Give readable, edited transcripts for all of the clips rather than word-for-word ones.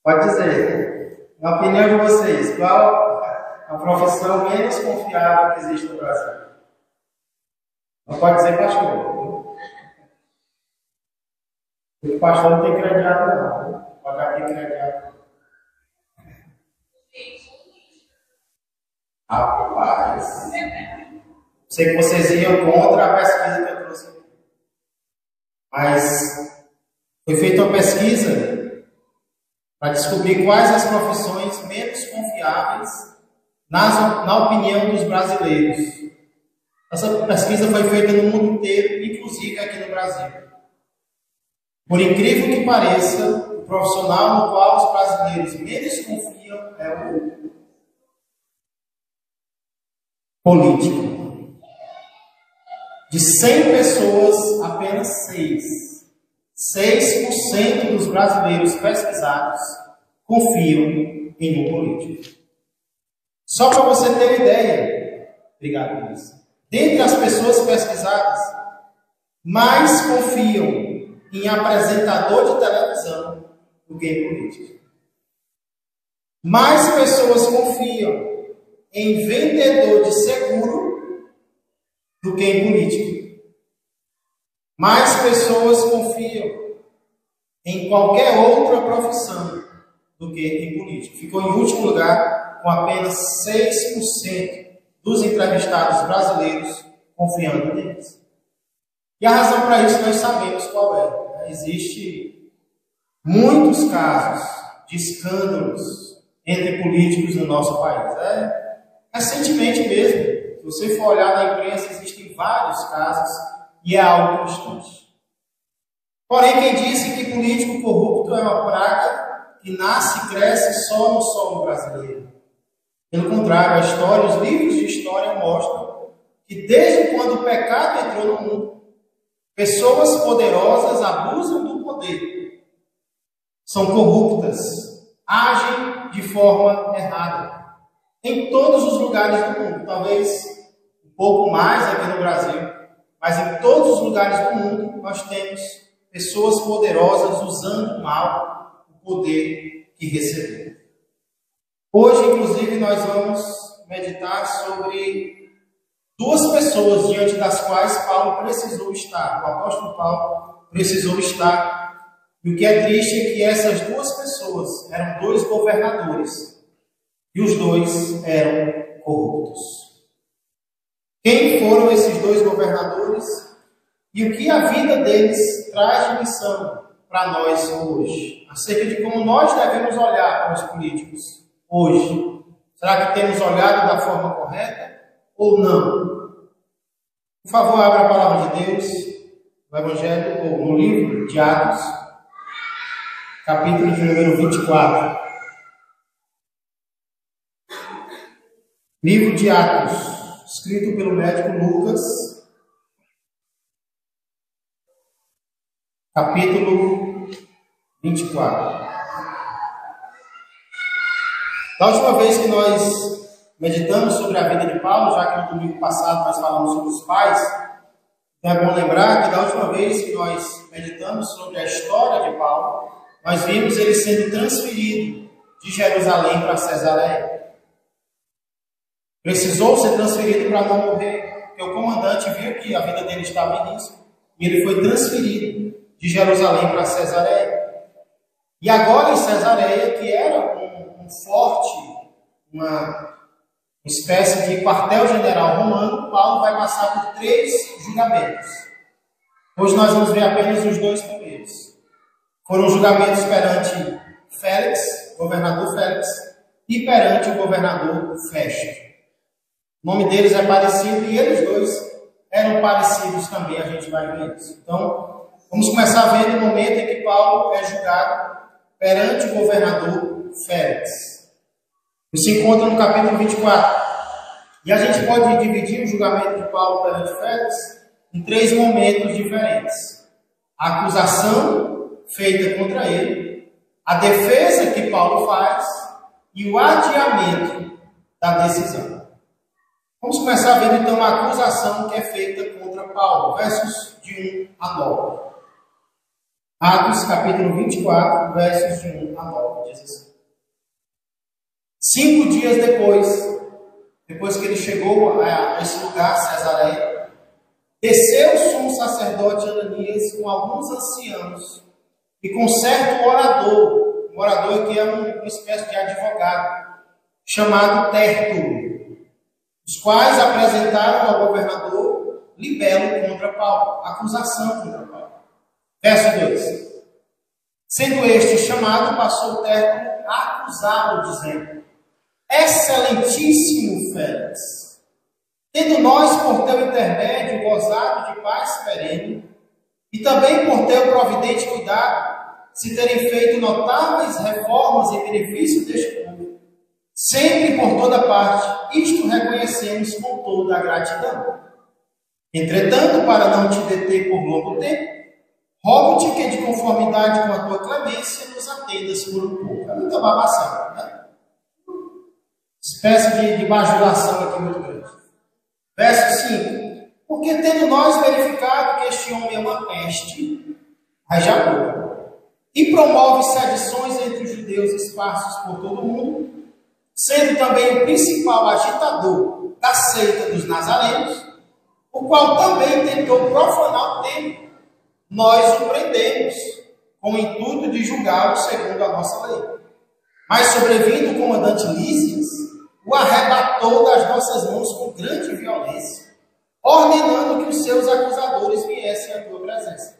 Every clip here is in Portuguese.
Pode dizer, na opinião de vocês, qual a profissão menos confiável que existe no Brasil? Não pode dizer pastor. O pastor não tem crediário, não. Pode abrir crediário. Rapaz, sei que vocês iam contra a pesquisa que eu trouxe aqui. Mas foi feita uma pesquisa para descobrir quais as profissões menos confiáveis na opinião dos brasileiros. Essa pesquisa foi feita no mundo inteiro, inclusive aqui no Brasil. Por incrível que pareça, o profissional no qual os brasileiros menos confiam é o político. De 100 pessoas, apenas 6% dos brasileiros pesquisados confiam em um político. Só para você ter ideia, obrigado, Luiz. Dentre as pessoas pesquisadas, mais confiam em apresentador de televisão do que em político. Mais pessoas confiam em vendedor de seguro do que em político. Mais pessoas confiam em qualquer outra profissão do que em político. Ficou em último lugar, com apenas 6% dos entrevistados brasileiros confiando neles. E a razão para isso nós sabemos qual é. Existem muitos casos de escândalos entre políticos no nosso país. Recentemente mesmo, se você for olhar na imprensa, existem vários casos e é algo constante. Porém, quem disse que político corrupto é uma praga que nasce e cresce só no solo brasileiro? Pelo contrário, a história, os livros de história mostram que desde quando o pecado entrou no mundo, pessoas poderosas abusam do poder, são corruptas, agem de forma errada. Em todos os lugares do mundo, talvez um pouco mais aqui no Brasil, mas em todos os lugares do mundo nós temos pessoas poderosas usando mal o poder que receberam. Hoje, inclusive, nós vamos meditar sobre duas pessoas diante das quais Paulo precisou estar, o apóstolo Paulo precisou estar. E o que é triste é que essas duas pessoas eram dois governadores e os dois eram corruptos. Quem foram esses dois governadores e o que a vida deles traz de lição para nós hoje, acerca de como nós devemos olhar para os políticos hoje? Será que temos olhado da forma correta ou não? Por favor, abra a palavra de Deus no Evangelho, ou no livro de Atos, capítulo de número 24. Livro de Atos, escrito pelo médico Lucas, capítulo 24. Da última vez que nós meditamos sobre a vida de Paulo, já que no domingo passado nós falamos sobre os pais, então é bom lembrar que da última vez que nós meditamos sobre a história de Paulo, nós vimos ele sendo transferido de Jerusalém para Cesareia. Precisou ser transferido para não morrer, porque o comandante viu que a vida dele estava em risco, e ele foi transferido de Jerusalém para Cesareia. E agora em Cesareia, que era um forte, uma espécie de quartel-general romano, Paulo vai passar por 3 julgamentos. Hoje nós vamos ver apenas os 2 primeiros. Foram julgamentos perante Félix, governador Félix, e perante o governador Festo. O nome deles é parecido e eles dois eram parecidos também, a gente vai ver isso. Então, vamos começar vendo o momento em que Paulo é julgado perante o governador Félix. Isso se encontra no capítulo 24. E a gente pode dividir o julgamento de Paulo perante Félix em 3 momentos diferentes. A acusação feita contra ele, a defesa que Paulo faz e o adiamento da decisão. Vamos começar vendo então a acusação que é feita contra Paulo, versos de 1 a 9. Atos capítulo 24, versos de 1 a 9, diz assim. 5 dias depois que ele chegou a esse lugar, Cesareia, desceu o sumo sacerdote Ananias com alguns anciãos e com certo orador, um orador que é uma espécie de advogado, chamado Tértulo, os quais apresentaram ao governador libelo contra Paulo, acusação contra Paulo. Verso 2. Sendo este chamado, passou Tértulo a acusá-lo, dizendo: Excelentíssimo Félix, tendo nós por teu intermédio gozado de paz perene, e também por teu providente cuidado, se terem feito notáveis reformas em benefício deste povo, sempre e por toda parte, isto reconhecemos com toda a gratidão. Entretanto, para não te deter por longo tempo, rogo-te que, de conformidade com a tua clemência, nos atendas por um pouco. É muita babação, né? Espécie de bajulação aqui muito grande. Verso 5. Porque tendo nós verificado que este homem é uma peste, rajadora, e promove sedições entre os judeus esparsos por todo o mundo, sendo também o principal agitador da seita dos nazarenos, o qual também tentou profanar o templo, nós o prendemos, com o intuito de julgá-lo segundo a nossa lei. Mas sobrevindo o comandante Lísias, o arrebatou das nossas mãos com grande violência, ordenando que os seus acusadores viessem à tua presença.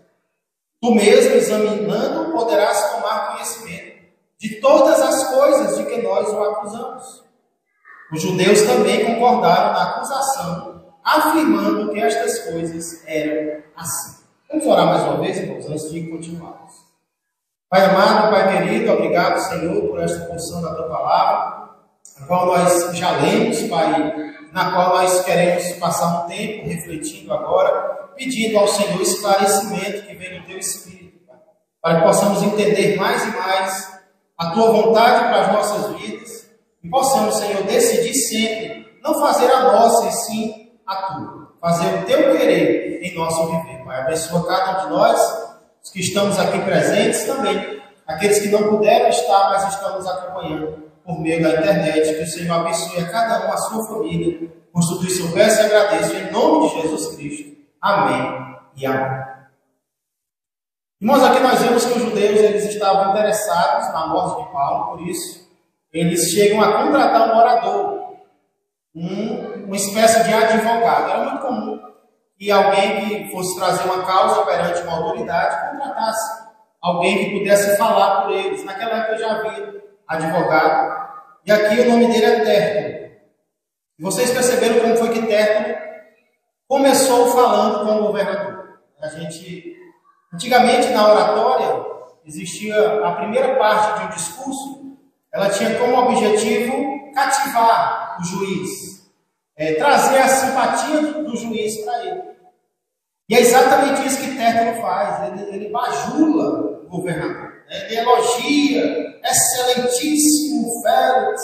Tu mesmo, examinando, poderás tomar conhecimento de todas as coisas de que nós o acusamos. Os judeus também concordaram na acusação, afirmando que estas coisas eram assim. Vamos orar mais uma vez, irmãos, antes de continuarmos. Pai amado, Pai querido, obrigado, Senhor, por esta porção da tua palavra, a qual nós já lemos, Pai, na qual nós queremos passar um tempo refletindo agora, pedindo ao Senhor esclarecimento que vem do teu Espírito, Pai, para que possamos entender mais e mais a tua vontade para as nossas vidas e possamos, Senhor, decidir sempre não fazer a nossa e sim a tua, fazer o teu querer em nosso viver. Pai, abençoa cada um de nós, os que estamos aqui presentes também, aqueles que não puderam estar, mas estão nos acompanhando por meio da internet. Que o Senhor abençoe a cada um, a sua família. Por tudo isso eu peço e agradeço em nome de Jesus Cristo. Amém e amém. Irmãos, aqui nós vemos que os judeus eles estavam interessados na morte de Paulo, por isso eles chegam a contratar um orador, uma espécie de advogado. Era muito comum que alguém que fosse trazer uma causa perante uma autoridade contratasse alguém que pudesse falar por eles. Naquela época já havia advogado, e aqui o nome dele é Tértulo. E vocês perceberam como foi que Tértulo começou falando com o governador. Antigamente na oratória existia a primeira parte de um discurso, ela tinha como objetivo cativar o juiz, trazer a simpatia do juiz para ele. E é exatamente isso que Tértulo faz, ele bajula o governador, ele elogia: excelentíssimo Félix,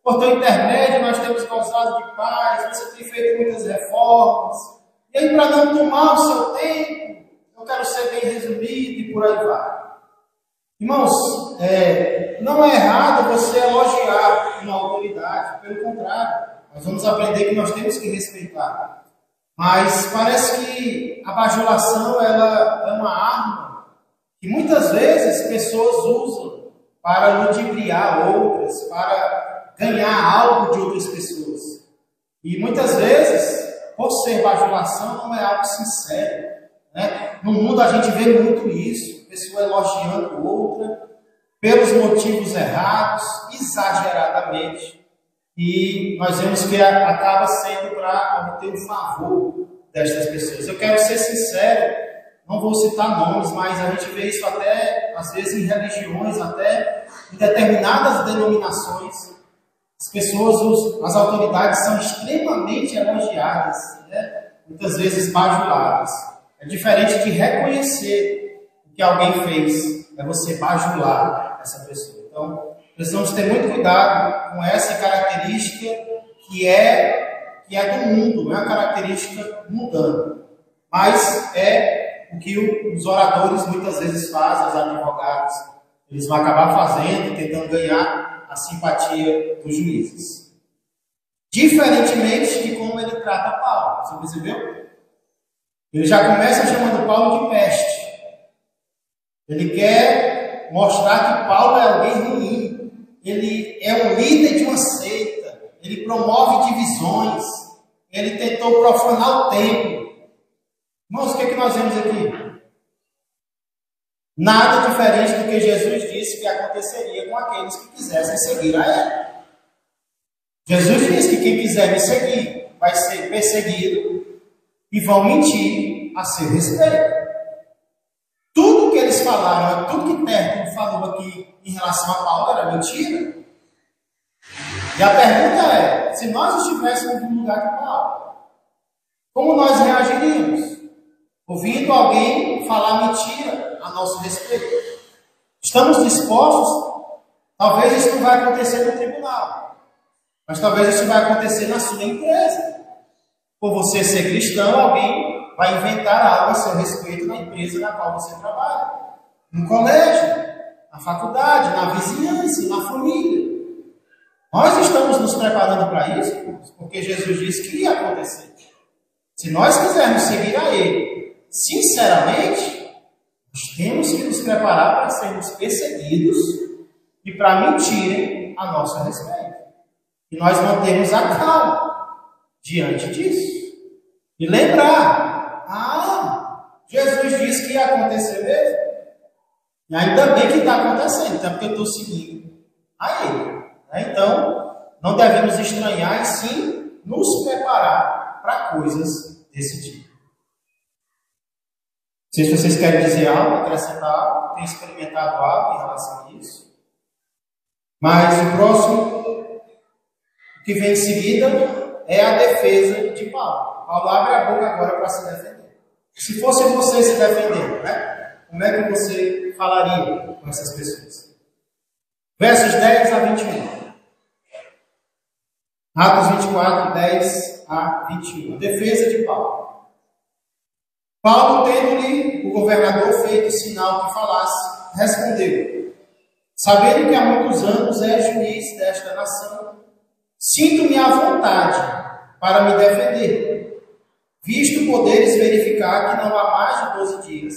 por teu intermédio nós temos gozado de paz, você tem feito muitas reformas, e aí, para não tomar o seu tempo, eu quero ser bem resumido e por aí vai. Irmãos, não é errado você elogiar uma autoridade, pelo contrário, nós vamos aprender que nós temos que respeitar. Mas parece que a bajulação ela é uma arma que muitas vezes pessoas usam para ludibriar outras, para ganhar algo de outras pessoas. E muitas vezes, por ser bajulação, não é algo sincero, né? No mundo a gente vê muito isso, pessoa elogiando outra, pelos motivos errados, exageradamente. E nós vemos que acaba sendo para obter o favor destas pessoas. Eu quero ser sincero, não vou citar nomes, mas a gente vê isso até, às vezes, em religiões, até em determinadas denominações. As pessoas, as autoridades são extremamente elogiadas, né? Muitas vezes bajuladas. É diferente de reconhecer o que alguém fez, é você bajular essa pessoa. Então, precisamos ter muito cuidado com essa característica que é do mundo, não é uma característica mundana, mas é o que os oradores muitas vezes fazem, os advogados. Eles vão acabar fazendo, tentando ganhar a simpatia dos juízes. Diferentemente de como ele trata Paulo. Você percebeu? Ele já começa chamando Paulo de peste. Ele quer mostrar que Paulo é alguém ruim. Ele é um líder de uma seita. Ele promove divisões. Ele tentou profanar o templo. Irmãos, o que nós vemos aqui? Nada diferente do que Jesus disse que aconteceria com aqueles que quisessem seguir a ele. Jesus disse que quem quiser me seguir vai ser perseguido e vão mentir a seu respeito. Tudo que eles falaram, tudo que Tértulo falou aqui em relação a Paulo era mentira. E a pergunta é, se nós estivéssemos no lugar de Paulo, como nós reagiríamos? Ouvindo alguém falar mentira a nosso respeito? Estamos dispostos? Talvez isso não vai acontecer no tribunal, mas talvez isso vai acontecer na sua empresa. Por você ser cristão, alguém vai inventar algo a seu respeito na empresa na qual você trabalha, no colégio, na faculdade, na vizinhança, na família. Nós estamos nos preparando para isso, porque Jesus disse que ia acontecer. Se nós quisermos seguir a Ele, sinceramente, nós temos que nos preparar para sermos perseguidos e para mentirem a nosso respeito. E nós mantemos a calma diante disso. E lembrar, Jesus disse que ia acontecer mesmo. E ainda bem que está acontecendo, até porque eu estou seguindo a Ele. Então, não devemos estranhar e sim nos preparar para coisas desse tipo. Não sei se vocês querem dizer algo, acrescentar algo, tem experimentado algo em relação a isso. Mas o próximo que vem em seguida é a defesa de Paulo. Paulo abre a boca agora para se defender. Se fosse você se defendendo, né? Como é que você falaria com essas pessoas? Versos 10 a 21. Atos 24, 10 a 21. A defesa de Paulo. Paulo, tendo-lhe o governador feito sinal que falasse, respondeu: sabendo que há muitos anos é juiz desta nação, sinto-me à vontade para me defender, visto poderes verificar que não há mais de 12 dias,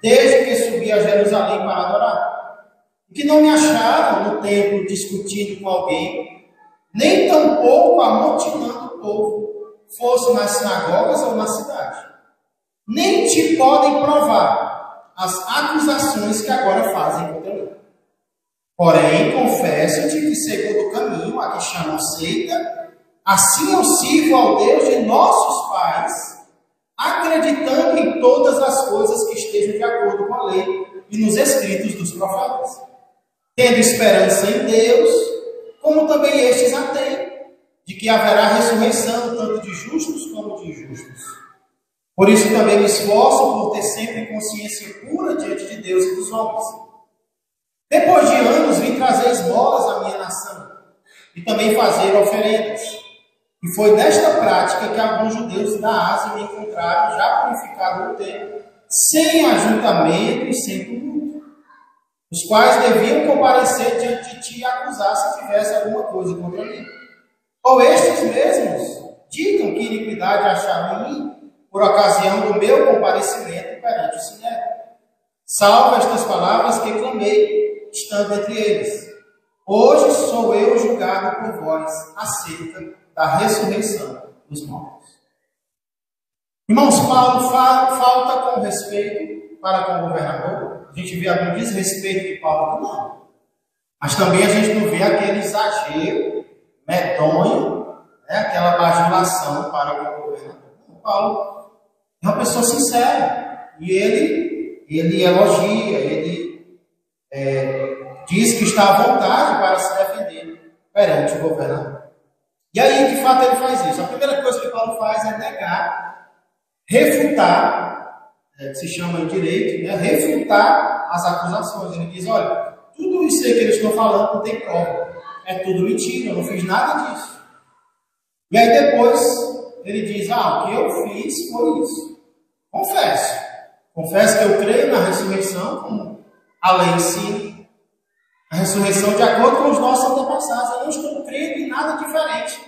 desde que subi a Jerusalém para adorar, e que não me acharam no templo discutindo com alguém, nem tampouco amotinando o povo, fosse nas sinagogas ou na cidade. Nem te podem provar as acusações que agora fazem contra mim. Porém, confesso-te que, segundo o caminho a que chamam seita, assim eu sirvo ao Deus de nossos pais, acreditando em todas as coisas que estejam de acordo com a lei e nos escritos dos profetas, tendo esperança em Deus, como também estes a têm, de que haverá ressurreição tanto de justos como de injustos. Por isso também me esforço por ter sempre consciência pura diante de Deus e dos homens. Depois de anos vim trazer esmolas à minha nação e também fazer oferendas. E foi nesta prática que alguns judeus da Ásia me encontraram já purificado no templo, sem ajuntamento e sem tumulto, os quais deviam comparecer diante de ti e acusar se tivesse alguma coisa contra mim. Ou estes mesmos digam que iniquidade acharam em mim, por ocasião do meu comparecimento perante o Sinédrio. Salvo estas palavras que clamei, estando entre eles. Hoje sou eu julgado por vós acerca da ressurreição dos mortos. Irmãos, Paulo falta com respeito para com o governador. A gente vê algum desrespeito de Paulo, não. Mas também a gente não vê aquele exagero medonho, né? Aquela bajulação para com o governador. Paulo é uma pessoa sincera. E ele elogia, ele diz que está à vontade para se defender perante o governador. E aí, de fato, ele faz isso. A primeira coisa que Paulo faz é negar, refutar, que se chama em direito, né? Refutar as acusações. Ele diz, olha, tudo isso aí que eles estão falando não tem prova. É tudo mentira, eu não fiz nada disso. E aí depois ele diz, o que eu fiz foi isso. Confesso. Confesso que eu creio na ressurreição, como a lei ensina. A ressurreição de acordo com os nossos antepassados. Eu não estou crendo em nada diferente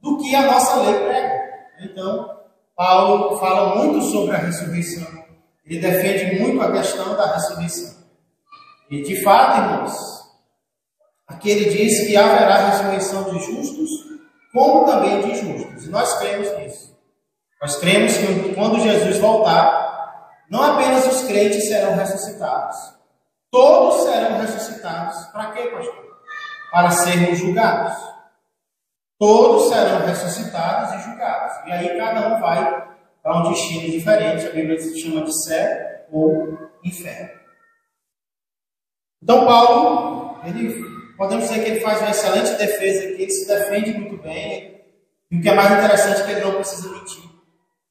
do que a nossa lei prega. Então, Paulo fala muito sobre a ressurreição. Ele defende muito a questão da ressurreição. E, de fato, irmãos, aqui ele diz que haverá ressurreição de justos, como também de injustos. E nós cremos nisso. Nós cremos que quando Jesus voltar, não apenas os crentes serão ressuscitados. Todos serão ressuscitados. Para quê, pastor? Para sermos julgados. Todos serão ressuscitados e julgados. E aí cada um vai para um destino diferente. A Bíblia chama de céu ou inferno. Então Paulo, podemos dizer que ele faz uma excelente defesa aqui. Ele se defende muito bem. E o que é mais interessante é que ele não precisa mentir.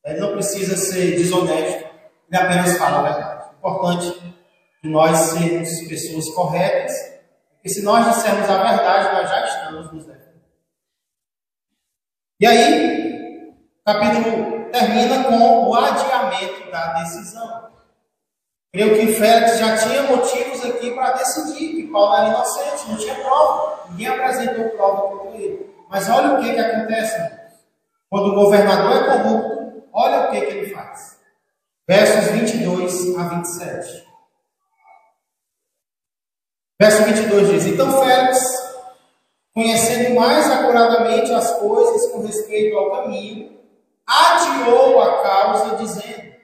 Ele não precisa ser desonesto. Ele apenas fala a verdade. O importante de nós sermos pessoas corretas, porque se nós dissermos a verdade, nós já estamos nos defendendo. E aí, o capítulo termina com o adiamento da decisão. Creio que Félix já tinha motivos aqui para decidir que Paulo era inocente, não tinha prova. Ninguém apresentou prova contra ele. Mas olha o que acontece, irmãos. Quando o governador é corrupto, olha o que ele faz. Versos 22 a 27. Verso 22 diz: Então Félix, conhecendo mais acuradamente as coisas com respeito ao caminho, adiou a causa, dizendo: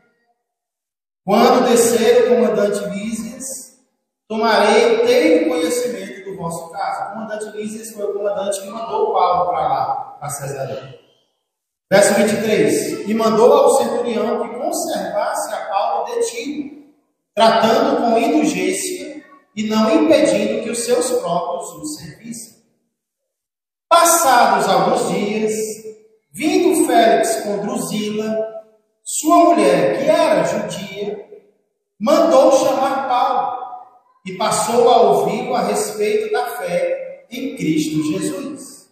Quando descer o comandante Lísias, tomarei inteiro conhecimento do vosso caso. O comandante Lísias foi o comandante que mandou Paulo para lá, para Cesareia. Verso 23: E mandou ao centurião que conservasse a Paulo detido, tratando com indulgência e não impedindo que os seus próprios o servissem. Passados alguns dias, vindo Félix com Drusila, sua mulher, que era judia, mandou chamar Paulo e passou a ouvi-lo a respeito da fé em Cristo Jesus.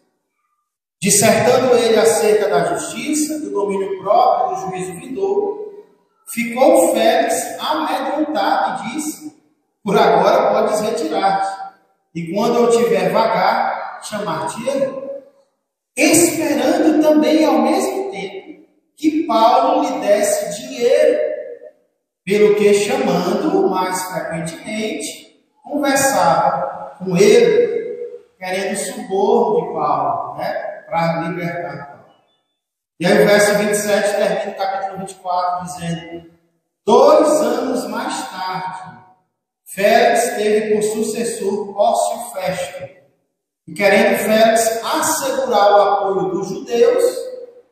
Dissertando ele acerca da justiça, do domínio próprio, do juízo vindouro, ficou Félix amedrontado e disse: Por agora podes retirar-te, e quando eu tiver vagar, chamar-te-ei. Esperando também ao mesmo tempo que Paulo lhe desse dinheiro, pelo que, chamando-o mais frequentemente, conversava com ele, querendo suborno de Paulo, para libertar Paulo. E aí o verso 27 termina o capítulo 24 dizendo: 2 anos mais tarde, Félix teve por sucessor Pórcio Festo, e querendo Félix assegurar o apoio dos judeus,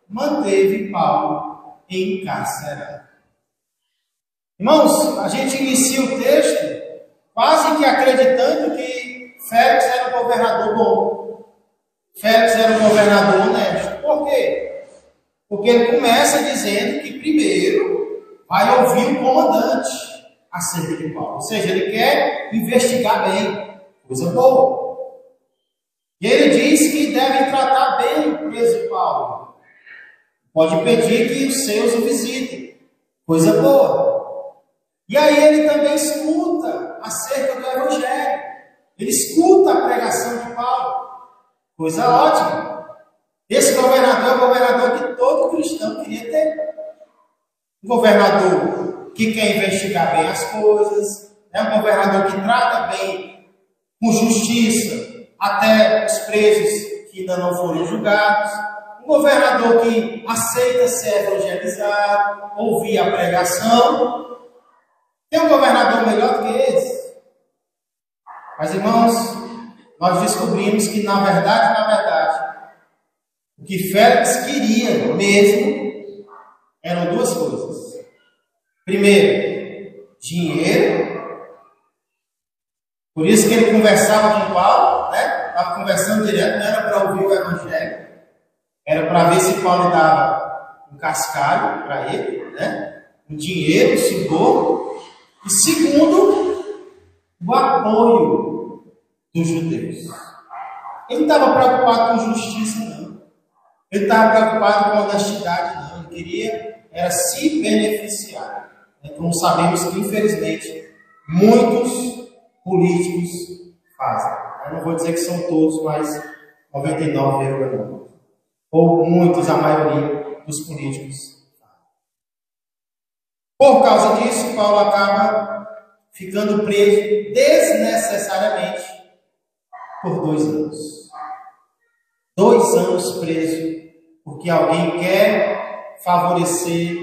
manteve Paulo encarcerado. Irmãos, a gente inicia o texto quase que acreditando que Félix era um governador bom. Félix era um governador honesto. Por quê? Porque ele começa dizendo que primeiro vai ouvir o comandante acerca de Paulo. Ou seja, ele quer investigar bem, coisa boa. E ele diz que deve tratar bem o preso Paulo. Pode pedir que os seus o visitem, coisa boa. E aí ele também escuta acerca do Evangelho. Ele escuta a pregação de Paulo, coisa ótima. Esse governador é o governador que todo cristão queria ter. Um governador que quer investigar bem as coisas, é um governador que trata bem, com justiça, até os presos que ainda não foram julgados, um governador que aceita ser evangelizado, ouvir a pregação. Tem um governador melhor do que esse? Mas, irmãos, nós descobrimos que, na verdade, o que Félix queria mesmo eram 2 coisas. Primeiro, dinheiro. Por isso que ele conversava com Paulo, estava conversando direto, não era para ouvir o Evangelho, era para ver se Paulo dava um cascalho para ele, um dinheiro, um suborno. E segundo, o apoio dos judeus. Ele não estava preocupado com justiça, não. Ele estava preocupado com honestidade, não. Ele queria era se beneficiar. Como sabemos que, infelizmente, muitos políticos fazem. Eu não vou dizer que são todos, mas 99,9%. Ou muitos, a maioria dos políticos fazem. Por causa disso, Paulo acaba ficando preso desnecessariamente por 2 anos. 2 anos preso porque alguém quer favorecer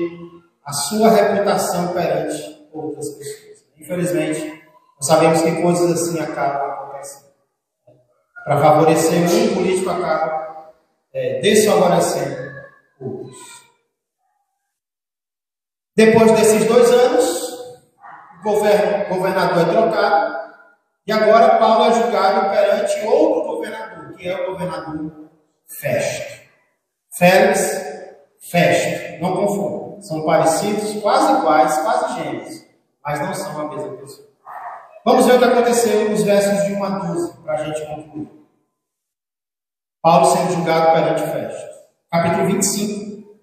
a sua reputação perante outras pessoas. Infelizmente, nós sabemos que coisas assim acabam acontecendo. Para favorecer um político acaba desfavorecendo outros. Depois desses 2 anos, o governador é trocado e agora Paulo é julgado perante outro governador, que é o governador Festo. Félix, Festo, não confundam. São parecidos, quase iguais, quase gêmeos, mas não são a mesma pessoa. Vamos ver o que aconteceu nos versos de 1 a 12, para a gente concluir. Paulo sendo julgado perante Festo. Capítulo 25,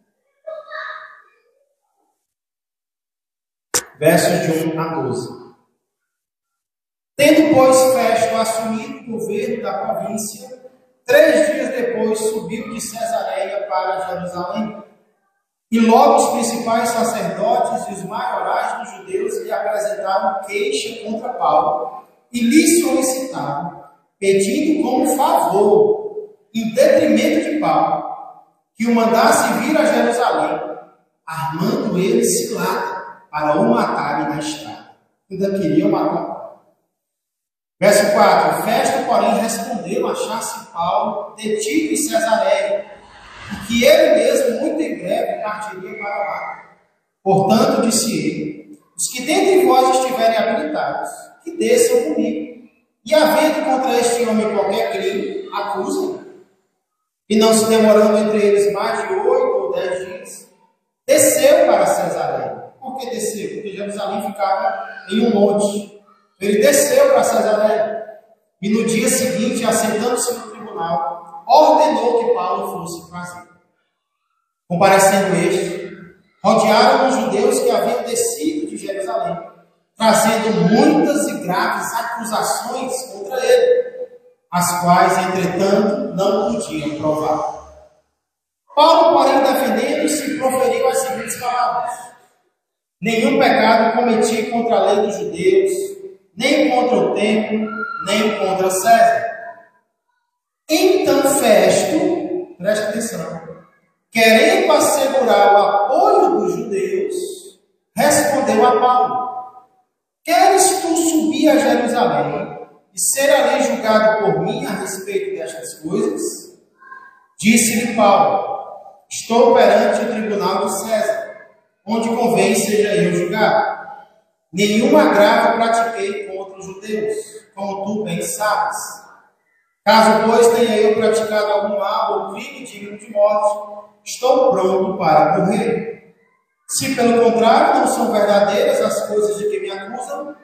versos de 1 a 12. Tendo, pois, Festo assumido o governo da província, 3 dias depois subiu de Cesareia para Jerusalém. E logo os principais sacerdotes e os maiorais dos judeus lhe apresentaram queixa contra Paulo e lhe solicitaram, pedindo como favor, em detrimento de Paulo, que o mandasse vir a Jerusalém, armando ele cilada para o matarem na estrada. Ainda queriam matar. Verso 4. Festo, porém, respondeu achasse Paulo detido em Cesareia, e que ele mesmo, muito em breve, partiria para lá. Portanto, disse ele, os que dentre vós estiverem habilitados, que desçam comigo, e havendo contra este homem qualquer crime, acusem. E não se demorando entre eles mais de 8 ou 10 dias, desceu para Cesareia. Por que desceu? Porque Jerusalém ficava em um monte. Ele desceu para Cesareia e no dia seguinte, assentando-se no tribunal, ordenou que Paulo fosse trazido. Comparecendo este, rodearam os judeus que haviam descido de Jerusalém, trazendo muitas e graves acusações contra ele, as quais, entretanto, não podiam provar. Paulo, porém, defendendo-se, proferiu as seguintes palavras: nenhum pecado cometi contra a lei dos judeus, nem contra o templo, nem contra César. Então Festo, preste atenção, querendo assegurar o apoio dos judeus, respondeu a Paulo: queres tu subir a Jerusalém e ser ali julgado por mim a respeito destas coisas? Disse-lhe Paulo: estou perante o tribunal de César, onde convém seja eu julgado. Nenhum agravo pratiquei contra os judeus, como tu bem sabes. Caso, pois, tenha eu praticado algum mal ou crime digno de morte, estou pronto para morrer. Se, pelo contrário, não são verdadeiras as coisas de que me acusam,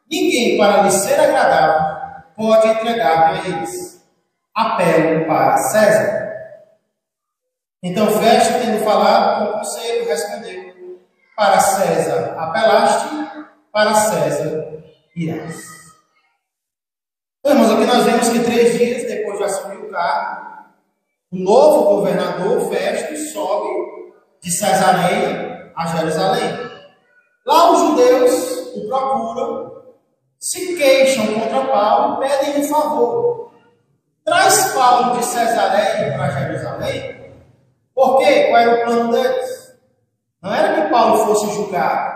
ninguém, para lhe ser agradável, pode entregar-me a eles. Apelo para César. Então Festo, tendo falado com o conselho, respondeu: para César apelaste, para César irás. Irmãos, aqui nós vemos que 3 dias depois de assumir o cargo, o novo governador Festo sobe de Cesareia a Jerusalém. Lá os judeus o procuram, se queixam contra Paulo e pedem um favor. Traz Paulo de Cesareia para Jerusalém. Por quê? Qual era o plano deles? Não era que Paulo fosse julgado.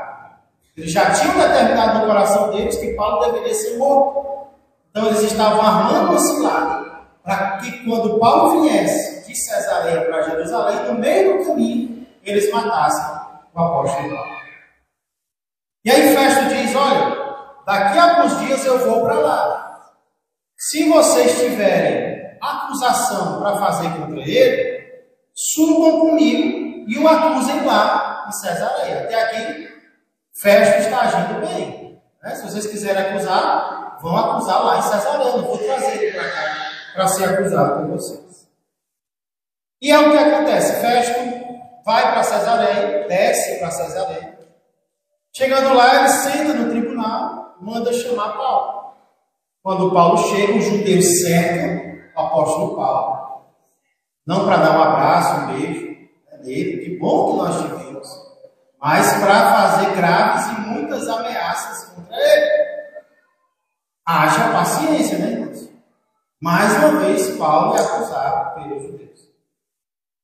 Eles já tinham determinado no coração deles que Paulo deveria ser morto. Então eles estavam armando uma cilada para que quando Paulo viesse de Cesareia para Jerusalém, no meio do caminho, eles matassem o apóstolo Paulo. E aí Festo diz: olha, daqui a alguns dias eu vou para lá. Se vocês tiverem acusação para fazer contra ele, subam comigo e o acusem lá em Cesareia. Até aqui, Festo está agindo bem. Se vocês quiserem acusar, vão acusar lá em Cesareia. Não vou trazer ele para cá para ser acusado por vocês. E é o que acontece. Festo vai para Cesareia, desce para Cesareia. Chegando lá, ele senta no tribunal, manda chamar Paulo. Quando Paulo chega, os judeus cercam o apóstolo Paulo. Não para dar um abraço, um beijo nele, que bom que nós tivemos, mas para fazer graves e muitas ameaças contra ele. Haja paciência, né, irmãos? Mais uma vez, Paulo é acusado pelos judeus.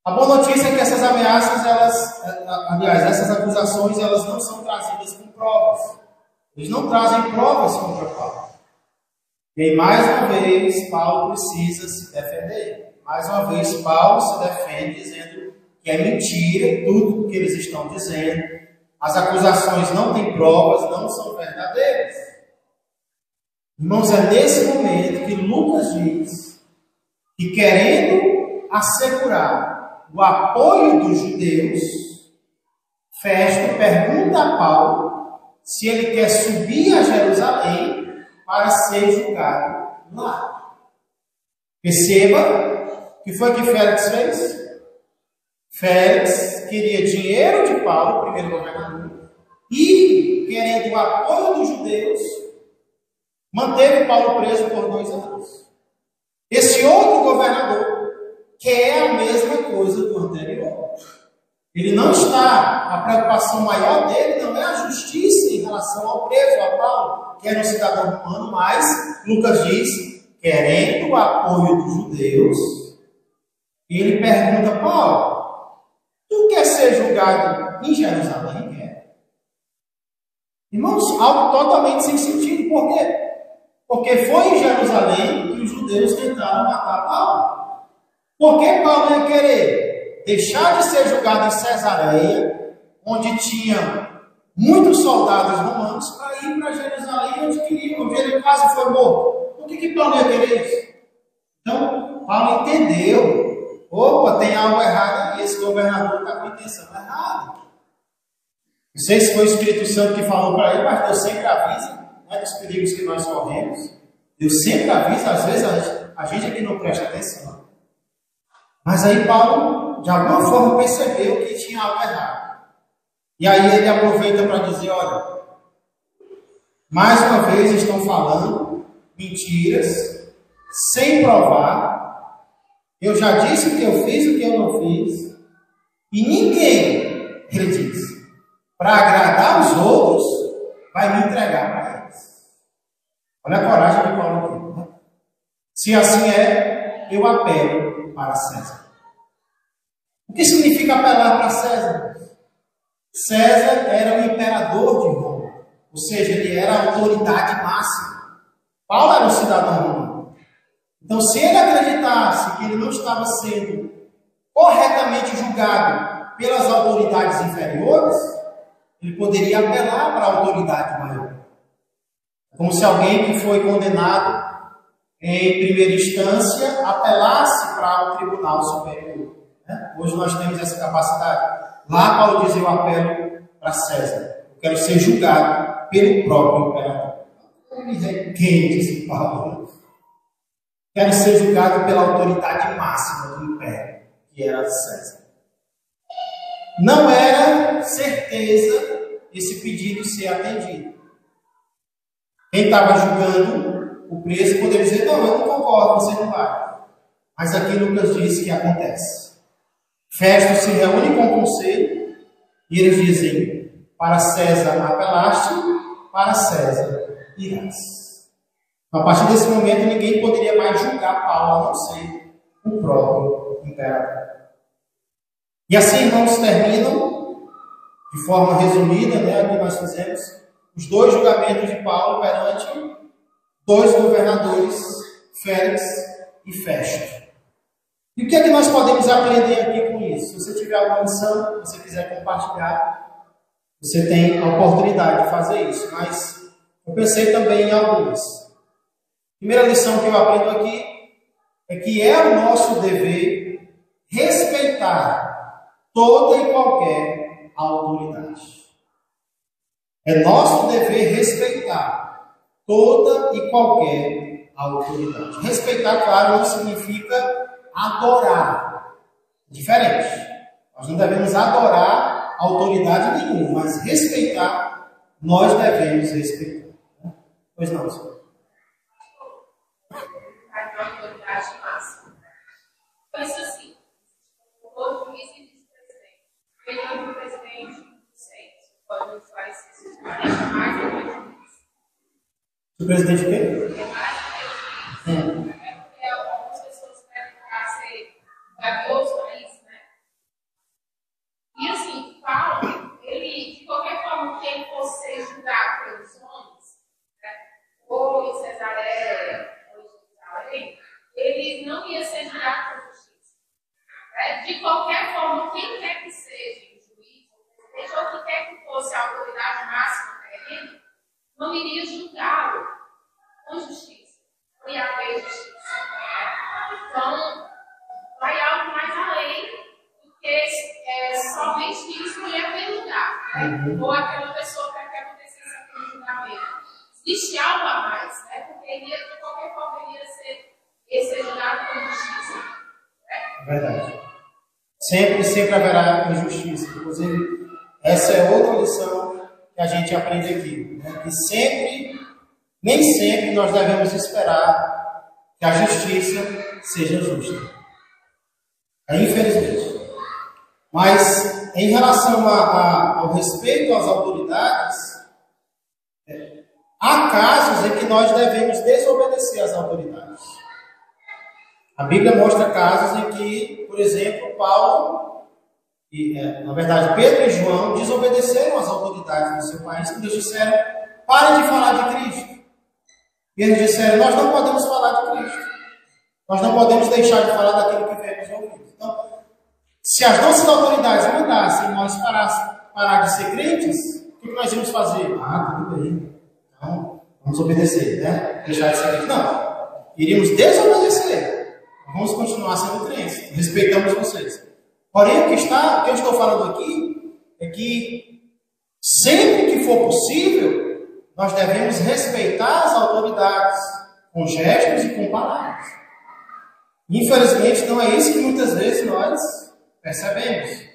A boa notícia é que essas ameaças, essas acusações, elas não são trazidas com provas. Eles não trazem provas contra Paulo. E aí, mais uma vez, Paulo precisa se defender. Mais uma vez, Paulo se defende dizendo que é mentira tudo o que eles estão dizendo. As acusações não têm provas, não são verdadeiras. Irmãos, é nesse momento que Lucas diz que, querendo assegurar o apoio dos judeus, Festo pergunta a Paulo se ele quer subir a Jerusalém para ser julgado lá. Perceba o que foi que Félix fez? Félix queria dinheiro de Paulo, o primeiro governador, e, querendo o apoio dos judeus, manteve Paulo preso por 2 anos. Esse outro governador quer a mesma coisa do anterior. Ele não está, a preocupação maior dele não é a justiça em relação ao preso, a Paulo, que era um cidadão romano, mas Lucas diz, querendo o apoio dos judeus, ele pergunta, Paulo, tu quer ser julgado em Jerusalém? Quer? Irmãos, algo totalmente sem sentido. Por quê? Porque foi em Jerusalém que os judeus tentaram matar Paulo. Por que Paulo ia querer deixar de ser julgado em Cesareia, onde tinha muitos soldados romanos, para ir para Jerusalém, onde ele quase foi morto? Por que Paulo ia querer isso? Então, Paulo entendeu. Opa, tem algo errado aí, esse governador está com a intenção errada. Não sei se foi o Espírito Santo que falou para ele, mas Deus sempre avisa, né, dos perigos que nós corremos. Deus sempre avisa, às vezes a gente aqui não presta atenção. Mas aí Paulo, de alguma forma, percebeu que tinha algo errado. E aí ele aproveita para dizer, olha, mais uma vez estão falando mentiras, sem provar. Eu já disse o que eu fiz e o que eu não fiz. E ninguém, ele diz, para agradar os outros, vai me entregar para eles. Olha a coragem de Paulo aqui. Né? Se assim é, eu apelo para César. O que significa apelar para César? César era o imperador de Roma. Ou seja, ele era a autoridade máxima. Paulo era um cidadão romano. Então, se ele acreditasse que ele não estava sendo corretamente julgado pelas autoridades inferiores, ele poderia apelar para a autoridade maior. Como se alguém que foi condenado em primeira instância apelasse para o tribunal superior. Né? Hoje nós temos essa capacidade. Lá Paulo diz, eu apelo para César. Eu quero ser julgado pelo próprio imperador. Ele é quente esse Paulo. Quero ser julgado pela autoridade máxima do império, que era César. Não era certeza esse pedido ser atendido. Quem estava julgando o preso poderia dizer, não, eu não concordo, você não vai. Mas aqui Lucas diz que acontece. Festo se reúne com o conselho e eles dizem, para César apelaste, para César irás. A partir desse momento, ninguém poderia mais julgar Paulo, a não ser o próprio imperador. E assim, irmãos, terminam, de forma resumida, né, o que nós fizemos, os 2 julgamentos de Paulo perante 2 governadores, Félix e Festo. E o que é que nós podemos aprender aqui com isso? Se você tiver alguma lição, se você quiser compartilhar, você tem a oportunidade de fazer isso. Mas eu pensei também em algumas. Primeira lição que eu aprendo aqui é que é o nosso dever respeitar toda e qualquer autoridade. É nosso dever respeitar toda e qualquer autoridade. Respeitar, claro, não significa adorar. Diferente. Nós não devemos adorar autoridade nenhuma, mas respeitar nós devemos respeitar. Pois não, senhor. A autoridade máxima. Pensa assim, o juiz e vice-presidente. Ele o presidente do Senado. Pode usar esse deixa mais ou menos. O presidente o quê? É mais ou menos. É porque algumas pessoas querem ser gabiosos para isso, né? E assim, Paulo, ele, de qualquer forma que ele fosse julgado pelos homens, né? Ou em Cesareia, ou em Jerusalém, ele não ia ser julgado por justiça. Né? De qualquer forma, quem quer que seja o juiz, ou quem quer que fosse a autoridade máxima terrena, não iria julgá-lo com justiça. Não ia haver justiça. Então, vai algo mais além do que somente isso não ia haver lugar. Né? Ou aquela pessoa quer que acontecesse aquele julgamento. Existe algo a mais, né? Porque ele, de qualquer forma, ele ia ser julgado com justiça. Né? Verdade. Sempre haverá injustiça. Inclusive, essa é outra lição que a gente aprende aqui. Né? Que nem sempre nós devemos esperar que a justiça seja justa. Infelizmente. Mas, em relação ao respeito às autoridades, há casos em que nós devemos desobedecer às autoridades. A Bíblia mostra casos em que, por exemplo, Paulo, na verdade Pedro e João, desobedeceram às autoridades do seu país, quando eles disseram, parem de falar de Cristo. E eles disseram, nós não podemos falar de Cristo. Nós não podemos deixar de falar daquilo que vemos ouvir. Então, se as nossas autoridades mandassem nós parar de ser crentes, o que nós íamos fazer? Tudo bem. Então, vamos obedecer, né? Deixar de ser crentes. Não. Iríamos desobedecer. Vamos continuar sendo crentes. Respeitamos vocês. Porém, o que eu estou falando aqui é que sempre que for possível, nós devemos respeitar as autoridades com gestos e com palavras. Infelizmente, não é isso que muitas vezes nós percebemos.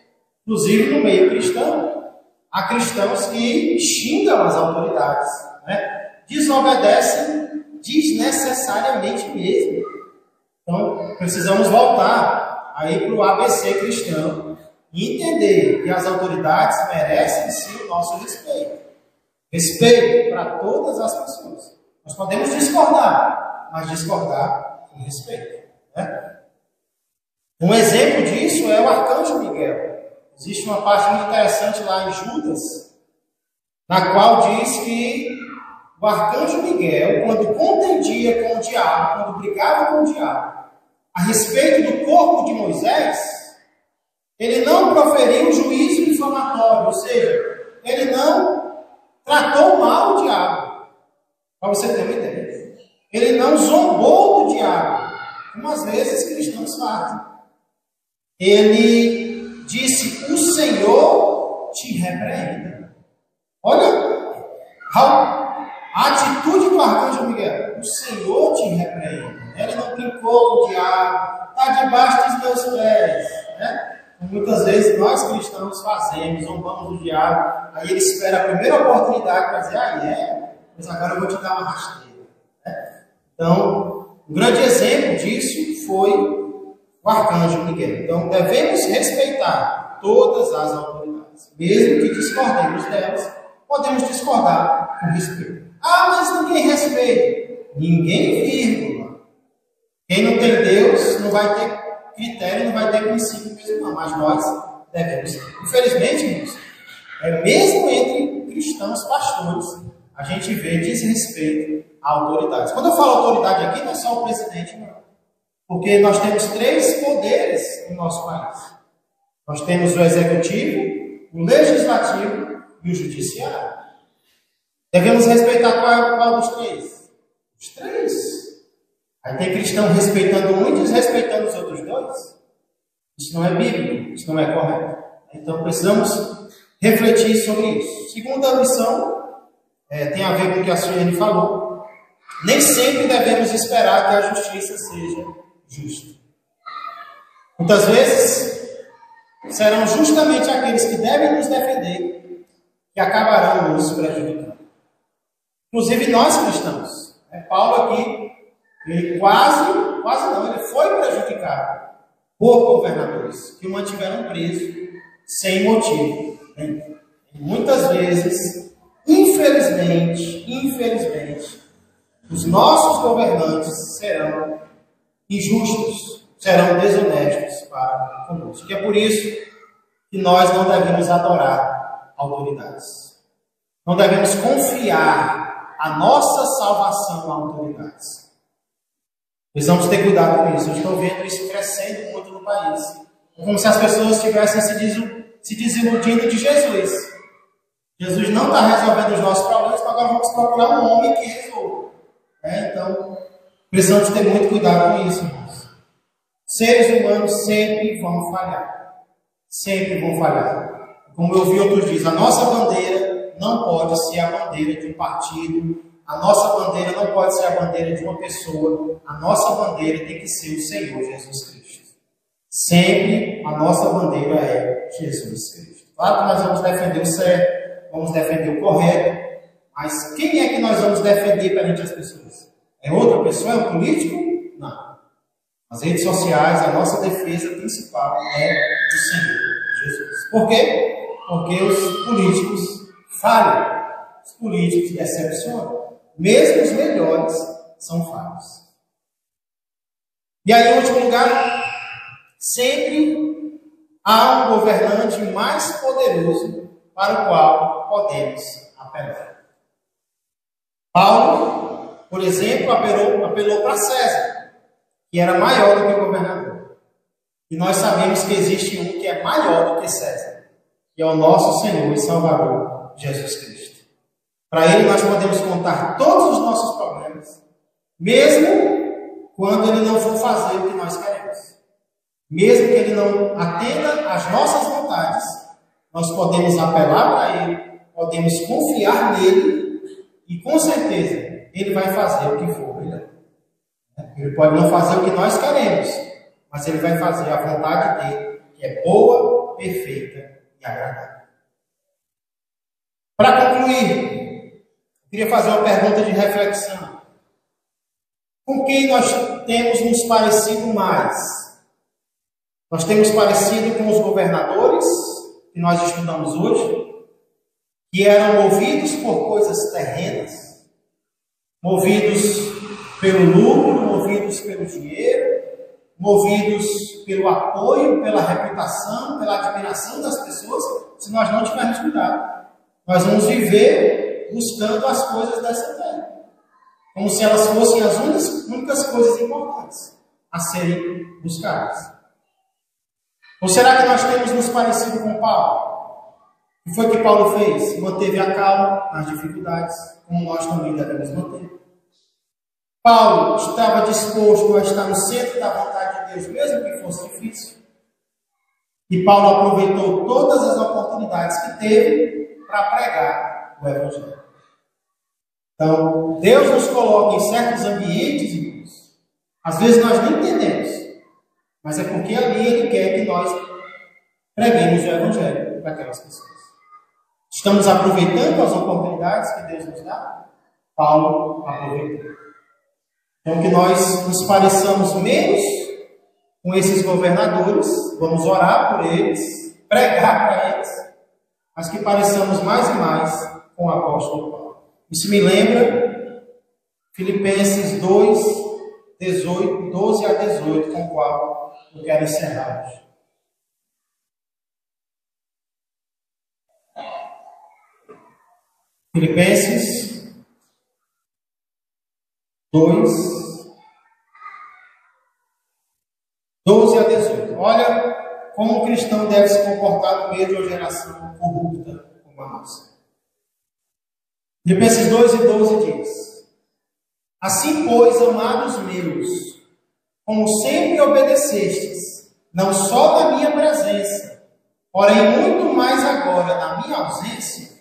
Inclusive no meio cristão, há cristãos que xingam as autoridades, né? Desobedecem desnecessariamente mesmo. Então, precisamos voltar aí para o ABC cristão e entender que as autoridades merecem sim o nosso respeito. Respeito para todas as pessoas. Nós podemos discordar, mas discordar com respeito. Né? Um exemplo disso é o arcanjo Miguel. Existe uma parte muito interessante lá em Judas, na qual diz que o arcanjo Miguel, quando contendia com o diabo, quando brigava com o diabo, a respeito do corpo de Moisés, ele não proferiu juízo difamatório, ou seja, ele não tratou mal o diabo, para você ter uma ideia. Ele não zombou do diabo, como às vezes cristãos fazem. Ele disse, o Senhor te repreenda. Olha a atitude do arcanjo Miguel. O Senhor te repreenda. Ele não brincou com o diabo, está debaixo dos meus pés. Né? Muitas vezes nós cristãos fazemos, zombamos do diabo, aí ele espera a primeira oportunidade para dizer, mas agora eu vou te dar uma rasteira. Né? Então, um grande exemplo disso foi o arcanjo Miguel. Então, devemos respeitar todas as autoridades, mesmo que discordemos delas, podemos discordar com respeito. Mas ninguém respeita. Ninguém, vírgula. Quem não tem Deus não vai ter critério, não vai ter princípio mesmo, não. Mas nós devemos. Infelizmente, irmãos, mesmo entre cristãos, pastores, a gente vê desrespeito a autoridades. Quando eu falo autoridade aqui, não é só o presidente, não. Porque nós temos 3 poderes no nosso país. Nós temos o executivo, o legislativo e o judiciário. Devemos respeitar qual dos 3? Os 3. Aí tem cristão respeitando um e desrespeitando os outros 2. Isso não é bíblico, isso não é correto. Então precisamos refletir sobre isso. Segunda lição, tem a ver com o que a Suene falou. Nem sempre devemos esperar que a justiça seja justa. Muitas vezes serão justamente aqueles que devem nos defender que acabarão nos prejudicando. Inclusive nós cristãos. Paulo aqui, ele quase não, ele foi prejudicado por governadores que o mantiveram preso sem motivo. Muitas vezes, infelizmente, os nossos governantes serão injustos, serão desonestos para conosco. E é por isso que nós não devemos adorar autoridades. Não devemos confiar a nossa salvação a autoridades. Precisamos ter cuidado com isso. Eu estou vendo isso crescendo muito no país. É como se as pessoas estivessem se desiludindo de Jesus. Jesus não está resolvendo os nossos problemas, mas agora vamos procurar um homem que resolva. Então, precisamos ter muito cuidado com isso, irmãos. Seres humanos sempre vão falhar. Sempre vão falhar. Como eu vi outros dias, a nossa bandeira não pode ser a bandeira de um partido. A nossa bandeira não pode ser a bandeira de uma pessoa. A nossa bandeira tem que ser o Senhor Jesus Cristo. Sempre a nossa bandeira é Jesus Cristo. Claro que nós vamos defender o certo, vamos defender o correto, mas quem é que nós vamos defender perante as pessoas? É outra pessoa? É um político? Não. Nas redes sociais, a nossa defesa principal é do Senhor Jesus. Por quê? Porque os políticos falham, os políticos decepcionam. Mesmo os melhores são falhos. E aí, em último lugar, sempre há um governante mais poderoso para o qual podemos apelar. Paulo, por exemplo, apelou para César, que era maior do que o governador. E nós sabemos que existe um que é maior do que César, que é o nosso Senhor e Salvador, Jesus Cristo. Para Ele nós podemos contar todos os nossos problemas, mesmo quando Ele não for fazer o que nós queremos. Mesmo que Ele não atenda às nossas vontades, nós podemos apelar para Ele, podemos confiar nele e com certeza Ele vai fazer o que for melhor. Ele pode não fazer o que nós queremos, mas Ele vai fazer a vontade dele, que é boa, perfeita e agradável. Para concluir, eu queria fazer uma pergunta de reflexão. Com quem nós temos nos parecido mais? Nós temos parecido com os governadores que nós estudamos hoje, que eram movidos por coisas terrenas, movidos pelo lucro, movidos pelo dinheiro, movidos pelo apoio, pela reputação, pela admiração das pessoas. Se nós não tivermos cuidado, nós vamos viver buscando as coisas dessa terra, como se elas fossem as únicas coisas importantes a serem buscadas. Ou será que nós temos nos parecido com Paulo? O que foi que Paulo fez? Manteve a calma nas dificuldades, como nós também devemos manter. Paulo estava disposto a estar no centro da vontade de Deus, mesmo que fosse difícil. E Paulo aproveitou todas as oportunidades que teve para pregar o Evangelho. Então, Deus nos coloca em certos ambientes, irmãos. Às vezes nós não entendemos, mas é porque ali Ele quer que nós preguemos o Evangelho para aquelas pessoas. Estamos aproveitando as oportunidades que Deus nos dá? Paulo aproveitou. Então, que nós nos pareçamos menos com esses governadores, vamos orar por eles, pregar para eles, mas que pareçamos mais e mais com o apóstolo Paulo. Isso me lembra Filipenses 2, 12 a 18, com o qual eu quero encerrar hoje. Filipenses 2, 12 a 18. Olha como o cristão deve se comportar no meio de uma geração corrupta como a nossa. Filipenses 2 e 12 diz: Assim, pois, amados meus, como sempre obedecestes, não só na minha presença, porém muito mais agora na minha ausência,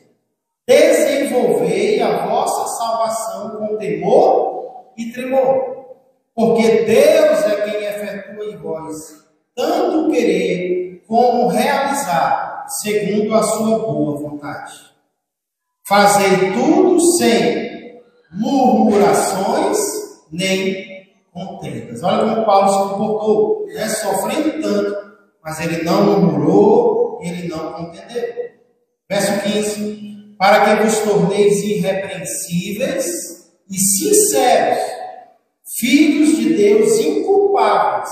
desenvolvei a vossa salvação com temor e tremor, porque Deus é quem efetua em vós tanto querer como realizar, segundo a sua boa vontade. Fazei tudo sem murmurações nem contendas. Olha como Paulo se comportou, né? Sofrendo tanto, mas ele não murmurou, ele não contendeu. Verso 15: para que vos torneis irrepreensíveis e sinceros, filhos de Deus inculpáveis,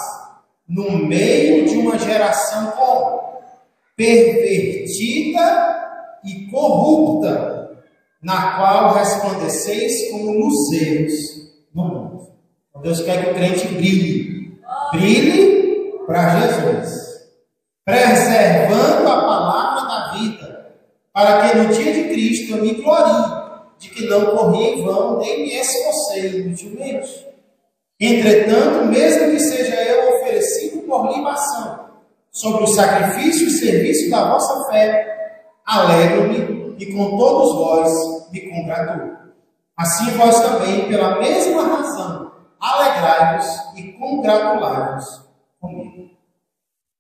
no meio de uma geração como? Pervertida e corrupta, na qual resplandeceis como luzeiros no mundo. Deus quer que o crente brilhe. Brilhe para Jesus, preservando a palavra da vida, para que no dia de Cristo eu me glorie de que não corri em vão, nem me esforcei inutilmente. Entretanto, mesmo que seja eu oferecido por libação sobre o sacrifício e serviço da vossa fé, alegro-me e com todos vós me congratulo. Assim vós também, pela mesma razão, alegrai-vos e congratulai-vos comigo.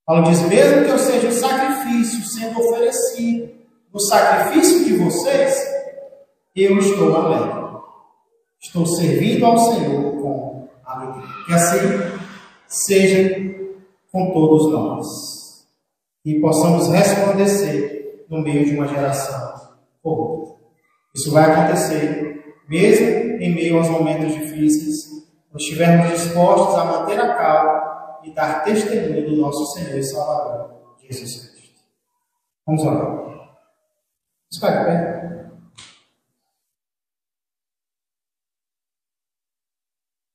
Paulo diz: mesmo que eu seja um sacrifício sendo oferecido, no sacrifício de vocês, eu estou alegre. Estou servindo ao Senhor com alegria. Que assim seja com todos nós. E possamos resplandecer no meio de uma geração corrupta. Isso vai acontecer mesmo em meio aos momentos difíceis, nós estivermos dispostos a manter a calma e dar testemunho do nosso Senhor e Salvador, Jesus Cristo. Vamos orar. Vamos ficar de pé.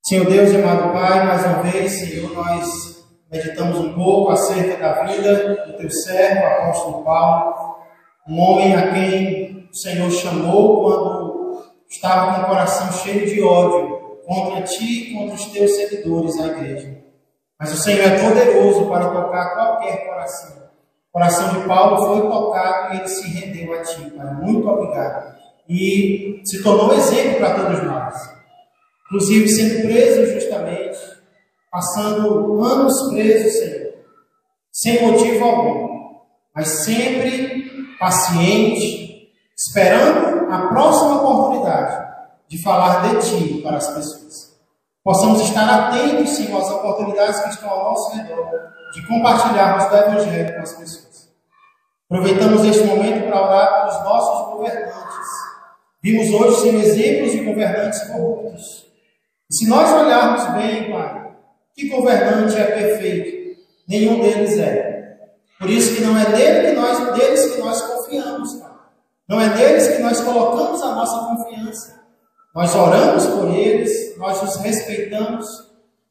Senhor Deus e amado Pai, mais uma vez, Senhor, nós meditamos um pouco acerca da vida do teu servo, apóstolo Paulo, um homem a quem o Senhor chamou quando estava com o coração cheio de ódio contra ti e contra os teus seguidores na igreja. Mas o Senhor é poderoso para tocar qualquer coração. O coração de Paulo foi tocado e ele se rendeu a ti, Pai. Muito obrigado. E se tornou exemplo para todos nós. Inclusive sendo preso injustamente, passando anos preso, Senhor, sem motivo algum, mas sempre paciente, esperando a próxima oportunidade de falar de Ti para as pessoas. Possamos estar atentos, Senhor, às oportunidades que estão ao nosso redor, de compartilharmos do Evangelho com as pessoas. Aproveitamos este momento para orar pelos nossos governantes. Vimos hoje, Senhor, exemplos de governantes corruptos. E se nós olharmos bem, Pai, que governante é perfeito? Nenhum deles é. Por isso que não é deles que nós confiamos, Pai. Não é deles que nós colocamos a nossa confiança. Nós oramos por eles, nós os respeitamos,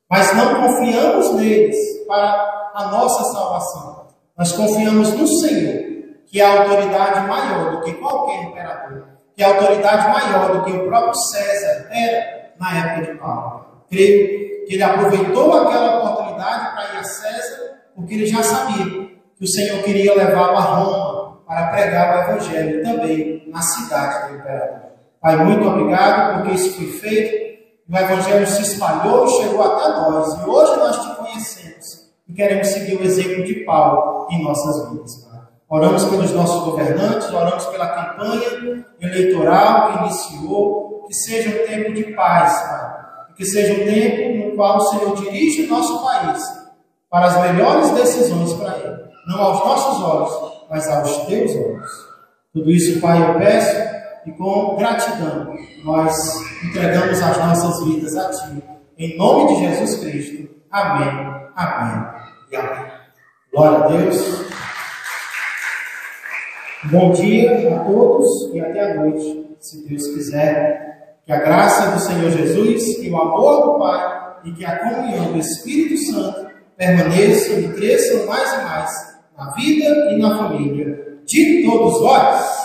mas não confiamos neles para a nossa salvação. Nós confiamos no Senhor, que é a autoridade maior do que qualquer imperador, que é a autoridade maior do que o próprio César era na época de Paulo. Creio que ele aproveitou aquela oportunidade para ir a César, porque ele já sabia que o Senhor queria levá-lo a Roma para pregar o Evangelho também na cidade do imperador. Pai, muito obrigado porque isso foi feito, o Evangelho se espalhou e chegou até nós, e hoje nós te conhecemos e queremos seguir o exemplo de Paulo em nossas vidas, Pai. Oramos pelos nossos governantes, oramos pela campanha eleitoral que iniciou, que seja um tempo de paz, Pai, que seja um tempo no qual o Senhor dirige o nosso país para as melhores decisões para ele, não aos nossos olhos, mas aos teus olhos. Tudo isso, Pai, eu peço, e com gratidão nós entregamos as nossas vidas a Ti. Em nome de Jesus Cristo. Amém, amém e amém. Glória a Deus. Bom dia a todos e até a noite, se Deus quiser. Que a graça do Senhor Jesus, que o amor do Pai e que a comunhão do Espírito Santo permaneçam e cresçam mais e mais na vida e na família de todos vós.